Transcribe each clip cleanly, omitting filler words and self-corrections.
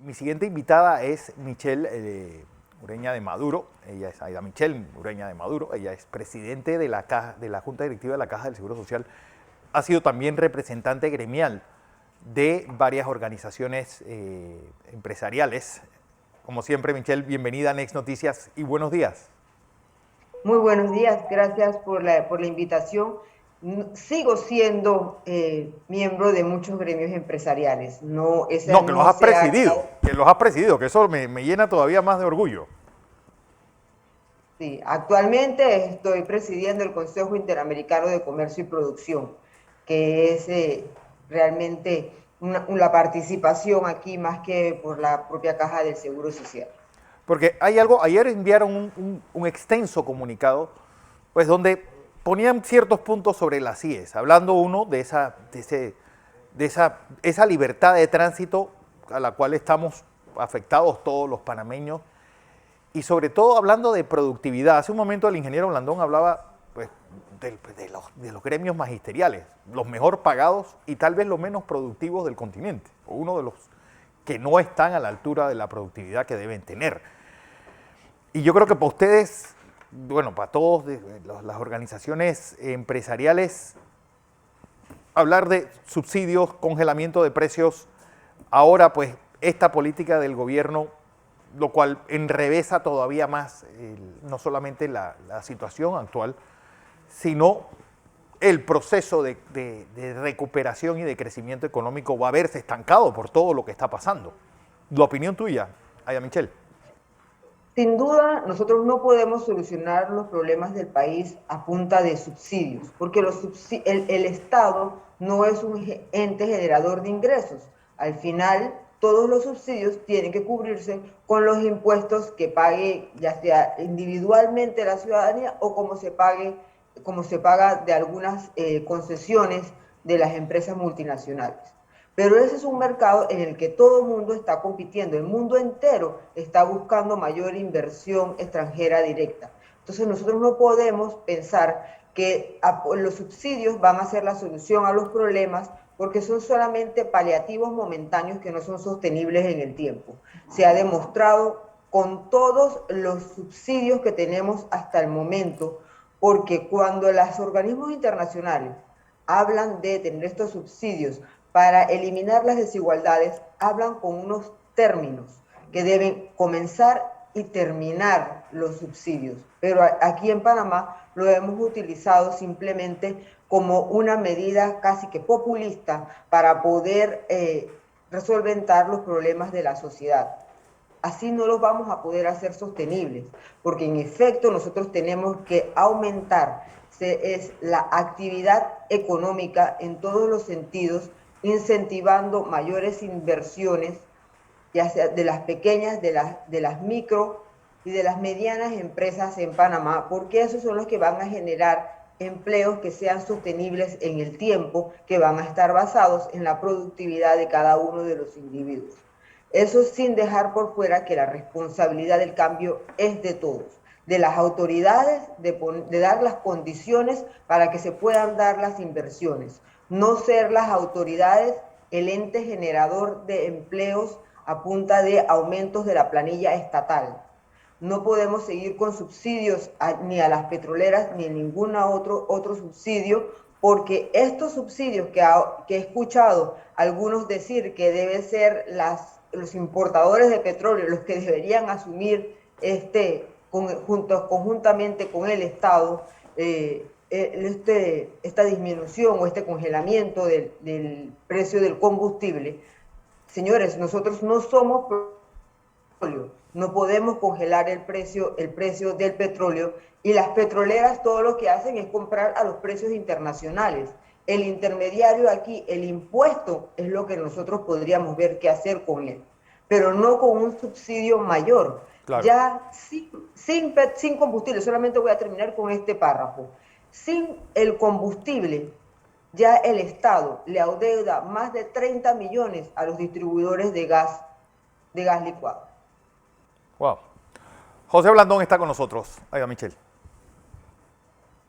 Mi siguiente invitada es Michelle Ureña de Maduro. Ella es Aida Michelle Ureña de Maduro. Ella es presidente de la Junta Directiva de la Caja del Seguro Social. Ha sido también representante gremial de varias organizaciones empresariales. Como siempre, Michelle, bienvenida a Next Noticias y buenos días. Muy buenos días, gracias por la invitación. Sigo siendo miembro de muchos gremios empresariales. No, esa No, que los no has se ha presidido, acabado. que eso me llena todavía más de orgullo. Sí, actualmente estoy presidiendo el Consejo Interamericano de Comercio y Producción, que es realmente la participación aquí más que por la propia Caja del Seguro Social. Porque hay algo, ayer enviaron un extenso comunicado, pues donde ponían ciertos puntos sobre las CIES, hablando uno de esa libertad de tránsito a la cual estamos afectados todos los panameños, y sobre todo hablando de productividad. Hace un momento el ingeniero Blandón hablaba pues, de los gremios magisteriales, los mejor pagados y tal vez los menos productivos del continente, o uno de los que no están a la altura de la productividad que deben tener. Y yo creo que para ustedes, bueno, para todos las organizaciones empresariales, hablar de subsidios, congelamiento de precios, ahora pues esta política del gobierno, lo cual enrevesa todavía más no solamente la situación actual, sino el proceso de recuperación y de crecimiento económico va a verse estancado por todo lo que está pasando. La opinión tuya, Aya Michelle. Sin duda, nosotros no podemos solucionar los problemas del país a punta de subsidios, porque el Estado no es un ente generador de ingresos. Al final, todos los subsidios tienen que cubrirse con los impuestos que pague, ya sea individualmente la ciudadanía o como se paga de algunas concesiones de las empresas multinacionales. Pero ese es un mercado en el que todo el mundo está compitiendo, el mundo entero está buscando mayor inversión extranjera directa. Entonces nosotros no podemos pensar que los subsidios van a ser la solución a los problemas porque son solamente paliativos momentáneos que no son sostenibles en el tiempo. Se ha demostrado con todos los subsidios que tenemos hasta el momento, porque cuando los organismos internacionales hablan de tener estos subsidios para eliminar las desigualdades, hablan con unos términos que deben comenzar y terminar los subsidios. Pero aquí en Panamá lo hemos utilizado simplemente como una medida casi que populista para poder resolventar los problemas de la sociedad. Así no los vamos a poder hacer sostenibles, porque en efecto nosotros tenemos que aumentar es la actividad económica en todos los sentidos, incentivando mayores inversiones, ya sea de las pequeñas, de las micro y de las medianas empresas en Panamá, porque esos son los que van a generar empleos que sean sostenibles en el tiempo, que van a estar basados en la productividad de cada uno de los individuos. Eso sin dejar por fuera que la responsabilidad del cambio es de todos, de las autoridades, de dar las condiciones para que se puedan dar las inversiones, no ser las autoridades el ente generador de empleos a punta de aumentos de la planilla estatal. No podemos seguir con subsidios ni a las petroleras ni a ningún otro subsidio, porque estos subsidios que he escuchado algunos decir que deben ser los importadores de petróleo los que deberían asumir conjuntamente con el Estado esta disminución o este congelamiento del precio del combustible. Señores, nosotros no somos petróleo, no podemos congelar el precio del petróleo, y las petroleras todo lo que hacen es comprar a los precios internacionales. El intermediario aquí, el impuesto, es lo que nosotros podríamos ver qué hacer con él, pero no con un subsidio mayor. Claro. Ya sin combustible, solamente voy a terminar con este párrafo. Sin el combustible, ya el Estado le adeuda más de 30 millones a los distribuidores de gas licuado. Wow. José Blandón está con nosotros. Aya Michelle.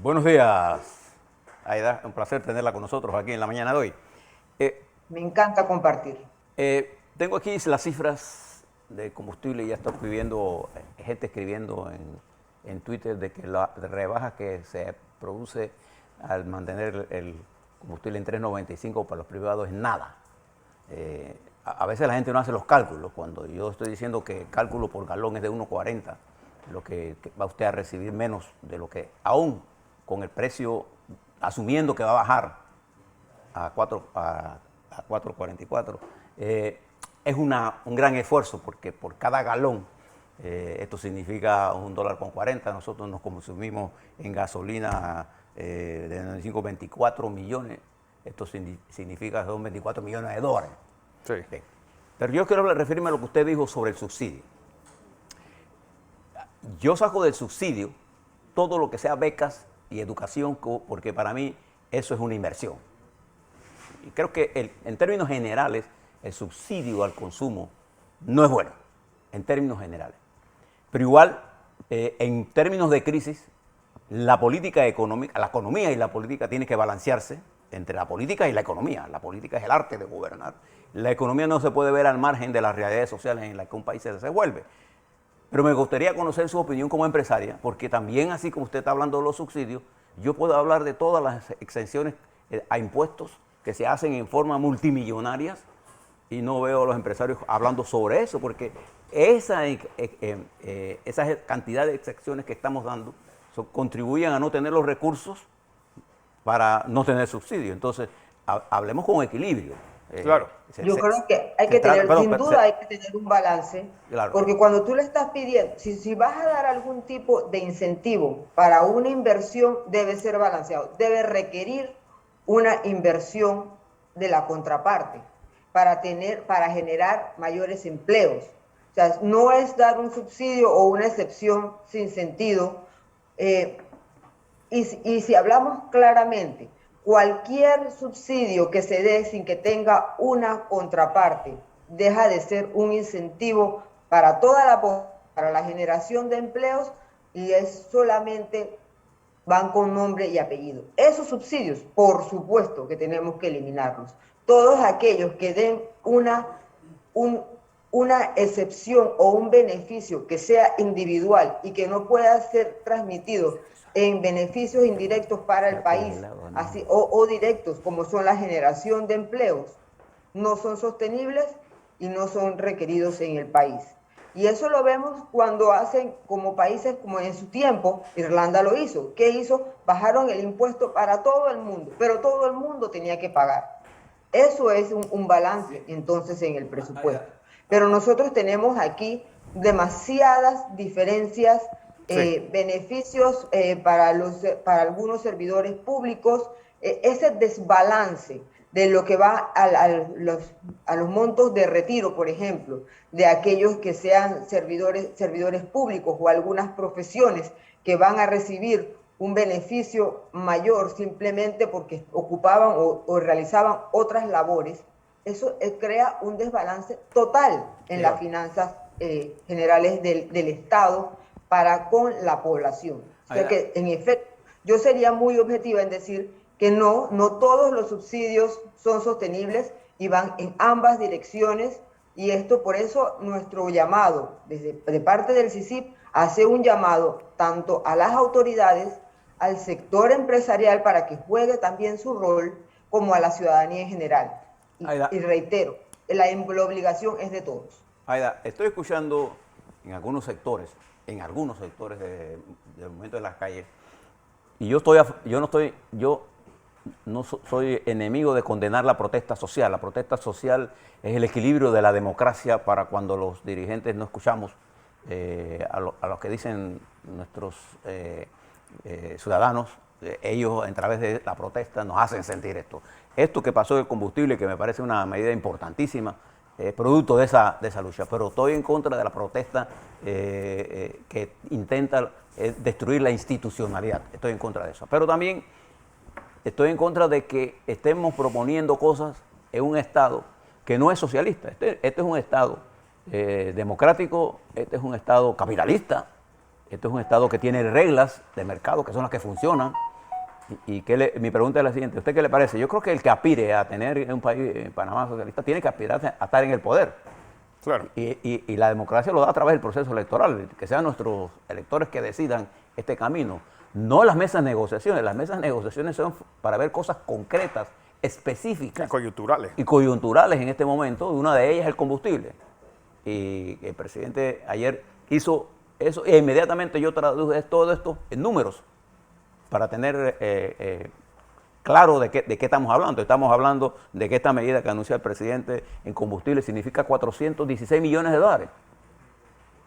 Buenos días, Aida. Un placer tenerla con nosotros aquí en la mañana de hoy. Eh, Me encanta compartir. Tengo aquí las cifras de combustible. Ya estoy viendo gente escribiendo en Twitter de que la rebaja que se produce al mantener el combustible en 3.95 para los privados es nada. A veces la gente no hace los cálculos. Cuando yo estoy diciendo que el cálculo por galón es de 1.40, lo que va usted a recibir menos de lo que, aún con el precio, asumiendo que va a bajar a 4.44, es un gran esfuerzo, porque por cada galón, esto significa $1.40, nosotros nos consumimos en gasolina de 95, 24 millones, esto significa que son 24 millones de dólares. Sí. Bien. Pero yo quiero referirme a lo que usted dijo sobre el subsidio. Yo saco del subsidio todo lo que sea becas y educación, porque para mí eso es una inversión. Y creo que en términos generales el subsidio al consumo no es bueno, en términos generales. Pero igual, en términos de crisis, la política económica, la economía y la política tienen que balancearse entre la política y la economía. La política es el arte de gobernar. La economía no se puede ver al margen de las realidades sociales en las que un país se desenvuelve. Pero me gustaría conocer su opinión como empresaria, porque también, así como usted está hablando de los subsidios, yo puedo hablar de todas las exenciones a impuestos que se hacen en forma multimillonarias, y no veo a los empresarios hablando sobre eso, porque esa cantidad de exenciones que estamos dando contribuyen a no tener los recursos para no tener subsidio. Entonces, hablemos con equilibrio. Claro. Yo creo que hay que tener, sin duda hay que tener un balance, claro. Porque cuando tú le estás pidiendo, si vas a dar algún tipo de incentivo para una inversión, debe ser balanceado, debe requerir una inversión de la contraparte para generar mayores empleos. O sea, no es dar un subsidio o una excepción sin sentido. Y si hablamos claramente, cualquier subsidio que se dé sin que tenga una contraparte deja de ser un incentivo para para la generación de empleos, y es solamente van con nombre y apellido. Esos subsidios, por supuesto que tenemos que eliminarlos. Todos aquellos que den una excepción o un beneficio que sea individual y que no pueda ser transmitido en beneficios indirectos para el país, así, o directos, como son la generación de empleos, no son sostenibles y no son requeridos en el país. Y eso lo vemos cuando hacen como países como en su tiempo, Irlanda lo hizo. ¿Qué hizo? Bajaron el impuesto para todo el mundo, pero todo el mundo tenía que pagar. Eso es un balance entonces en el presupuesto. Pero nosotros tenemos aquí demasiadas diferencias, beneficios para algunos servidores públicos, ese desbalance de lo que va a los montos de retiro, por ejemplo, de aquellos que sean servidores públicos o algunas profesiones que van a recibir un beneficio mayor simplemente porque ocupaban o realizaban otras labores. Eso crea un desbalance total en las finanzas generales del Estado para con la población. O sea que, en efecto, yo sería muy objetiva en decir que no todos los subsidios son sostenibles y van en ambas direcciones, y esto por eso nuestro llamado de parte del CICIP hace un llamado tanto a las autoridades, al sector empresarial para que juegue también su rol, como a la ciudadanía en general. Y reitero, la obligación es de todos. Aida, estoy escuchando en algunos sectores del momento de las calles, y yo no soy enemigo de condenar la protesta social. La protesta social es el equilibrio de la democracia para cuando los dirigentes no escuchamos a lo que dicen nuestros ciudadanos. Ellos, a través de la protesta, nos hacen sentir esto. Esto que pasó del combustible, que me parece una medida importantísima, producto de esa lucha. Pero estoy en contra de la protesta que intenta destruir la institucionalidad. Estoy en contra de eso. Pero también estoy en contra de que estemos proponiendo cosas en un Estado que no es socialista. Este es un Estado democrático, este es un Estado capitalista, este es un Estado que tiene reglas de mercado que son las que funcionan, Mi pregunta es la siguiente, ¿a usted qué le parece? Yo creo que el que aspire a tener un país, Panamá socialista, tiene que aspirar a estar en el poder. Claro. Y la democracia lo da a través del proceso electoral, que sean nuestros electores que decidan este camino. No las mesas de negociaciones. Las mesas de negociaciones son para ver cosas concretas, específicas. Y coyunturales. Y coyunturales en este momento. Una de ellas es el combustible. Y el presidente ayer hizo eso e inmediatamente yo traduje todo esto en números para tener claro de qué estamos hablando. Estamos hablando de que esta medida que anuncia el presidente en combustible significa 416 millones de dólares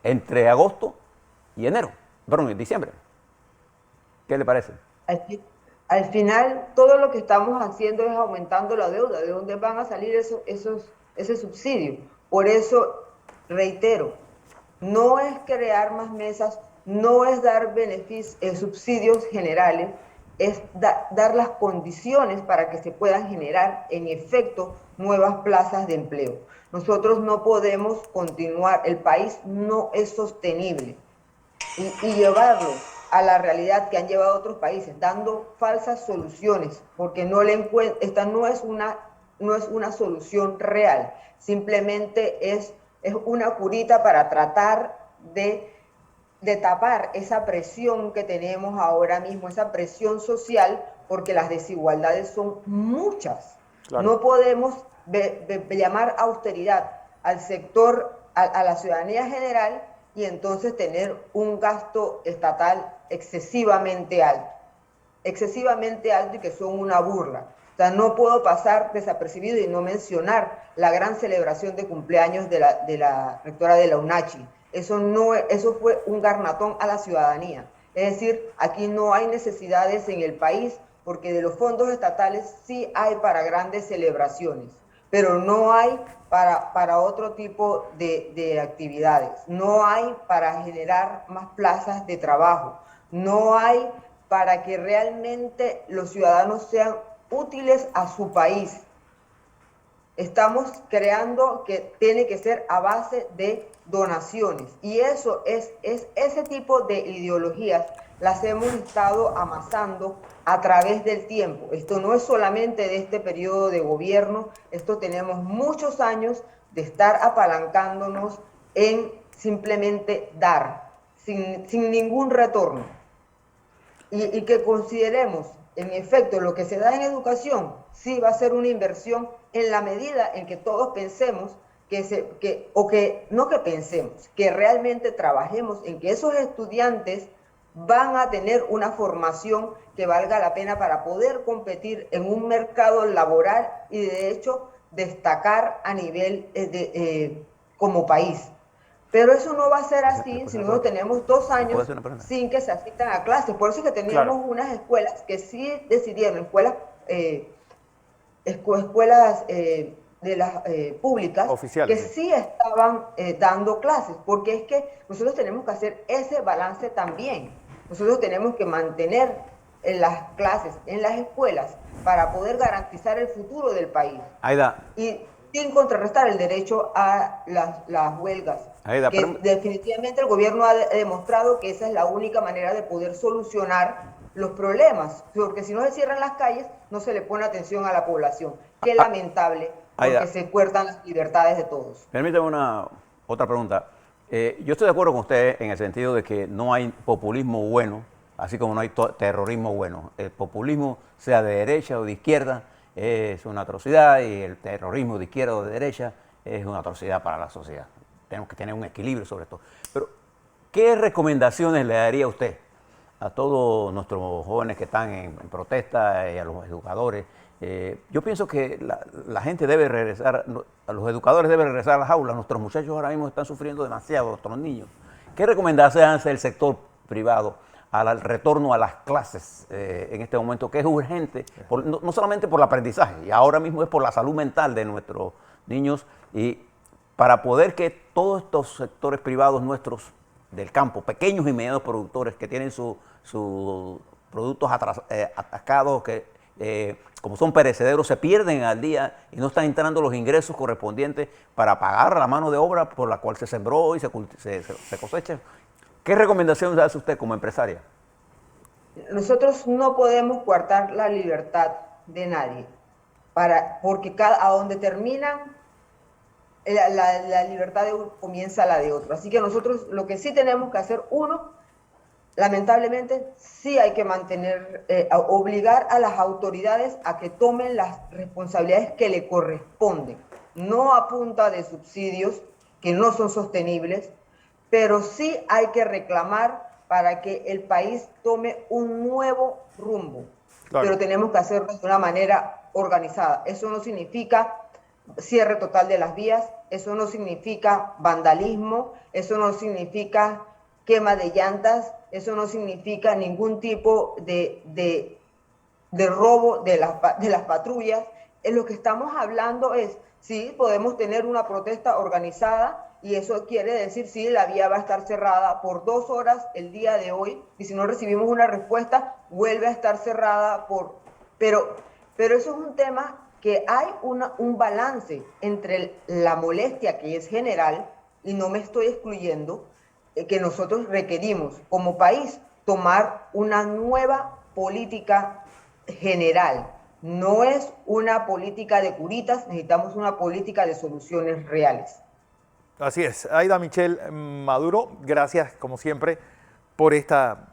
entre agosto y enero, perdón, en diciembre. ¿Qué le parece? Al final, todo lo que estamos haciendo es aumentando la deuda. ¿De dónde van a salir ese subsidio? Por eso, reitero, no es crear más mesas, no es dar subsidios generales, es dar las condiciones para que se puedan generar en efecto nuevas plazas de empleo. Nosotros no podemos continuar, el país no es sostenible y llevarlo a la realidad que han llevado otros países, dando falsas soluciones, porque esta no es una solución real, simplemente es una curita para tratar de tapar esa presión que tenemos ahora mismo, esa presión social, porque las desigualdades son muchas. Claro. No podemos llamar austeridad al sector, a la ciudadanía general, y entonces tener un gasto estatal excesivamente alto y que son una burla. O sea, no puedo pasar desapercibido y no mencionar la gran celebración de cumpleaños de la rectora de la UNACHI. Eso fue un garnatón a la ciudadanía. Es decir, aquí no hay necesidades en el país porque de los fondos estatales sí hay para grandes celebraciones, pero no hay para otro tipo de actividades. No hay para generar más plazas de trabajo. No hay para que realmente los ciudadanos sean útiles a su país. Estamos creando que tiene que ser a base de donaciones. Y eso es ese tipo de ideologías las hemos estado amasando a través del tiempo. Esto no es solamente de este periodo de gobierno, esto tenemos muchos años de estar apalancándonos en simplemente dar, sin ningún retorno. Y que consideremos, en efecto, lo que se da en educación, sí va a ser una inversión en la medida en que todos pensemos que realmente trabajemos en que esos estudiantes van a tener una formación que valga la pena para poder competir en un mercado laboral y de hecho destacar a nivel como país. Pero eso no va a ser así si nosotros tenemos 2 años sin que se asistan a clases. Por eso es que teníamos unas escuelas que sí decidieron, escuelas de las públicas oficiales, que sí estaban dando clases, porque es que nosotros tenemos que hacer ese balance también. Nosotros tenemos que mantener en las clases, en las escuelas, para poder garantizar el futuro del país. Aida. Y sin contrarrestar el derecho a las huelgas. Aida, que definitivamente el gobierno ha demostrado que esa es la única manera de poder solucionar los problemas, porque si no se cierran las calles, no se le pone atención a la población. Qué lamentable, porque se coartan las libertades de todos. Permítame otra pregunta. Yo estoy de acuerdo con usted en el sentido de que no hay populismo bueno, así como no hay terrorismo bueno. El populismo, sea de derecha o de izquierda, es una atrocidad, y el terrorismo de izquierda o de derecha es una atrocidad para la sociedad. Tenemos que tener un equilibrio sobre esto. Pero, ¿qué recomendaciones le daría usted a todos nuestros jóvenes que están en protesta y a los educadores? Yo pienso que la gente debe regresar, a los educadores deben regresar a las aulas. Nuestros muchachos ahora mismo están sufriendo demasiado, nuestros niños. ¿Qué recomendaciones hace el sector privado al retorno a las clases en este momento, que es urgente, no solamente por el aprendizaje, y ahora mismo es por la salud mental de nuestros niños, y para poder que todos estos sectores privados nuestros del campo, pequeños y medianos productores que tienen sus productos atascados, que como son perecederos, se pierden al día y no están entrando los ingresos correspondientes para pagar la mano de obra por la cual se sembró y se cosecha. ¿Qué recomendaciones hace usted como empresaria? Nosotros no podemos coartar la libertad de nadie, porque a donde termina la libertad de uno, comienza la de otro. Así que nosotros lo que sí tenemos que hacer, uno, lamentablemente, sí hay que obligar a las autoridades a que tomen las responsabilidades que le corresponden, no a punta de subsidios que no son sostenibles, pero sí hay que reclamar para que el país tome un nuevo rumbo. Claro. Pero tenemos que hacerlo de una manera organizada. Eso no significa cierre total de las vías, eso no significa vandalismo, eso no significa quema de llantas, eso no significa ningún tipo de robo de las patrullas. En lo que estamos hablando es, sí, podemos tener una protesta organizada y eso quiere decir, sí, la vía va a estar cerrada por 2 horas el día de hoy y si no recibimos una respuesta, vuelve a estar cerrada pero eso es un tema que hay un balance entre la molestia que es general, y no me estoy excluyendo, que nosotros requerimos como país tomar una nueva política general. No es una política de curitas, necesitamos una política de soluciones reales. Así es. Aida Michelle Maduro, gracias como siempre por esta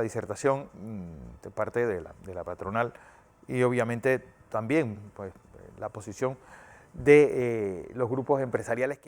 disertación de parte de la patronal y obviamente también pues, la posición de los grupos empresariales.